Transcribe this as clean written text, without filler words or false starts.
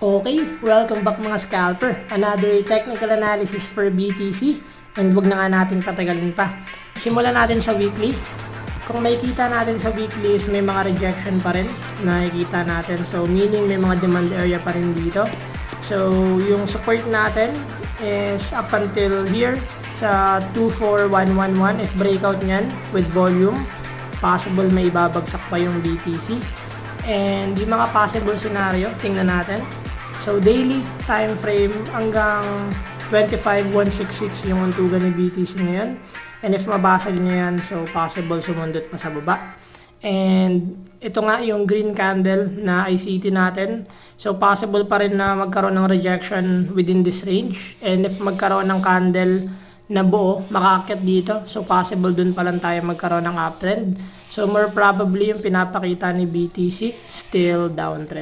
Okay, welcome back mga scalper. Another technical analysis for BTC and wag na nga natin patagalin pa. Simulan natin sa weekly. Kung makikita natin sa weekly is may mga rejection pa rin na nakikita natin. So meaning may mga demand area pa rin dito. So yung support natin is up until here sa 24111. If breakout nyan with volume, possible may ibabagsak pa yung BTC. And yung mga possible scenario, tingnan natin. So daily time frame hanggang 25,166 yung untugan ni BTC ngayon. And if mabasag niya yan, so possible sumundot pa sa baba. And ito nga yung green candle na ICT natin. So possible pa rin na magkaroon ng rejection within this range. And if magkaroon ng candle na buo, makaakyat dito. So possible dun pa lang tayo magkaroon ng uptrend. So more probably yung pinapakita ni BTC, still downtrend.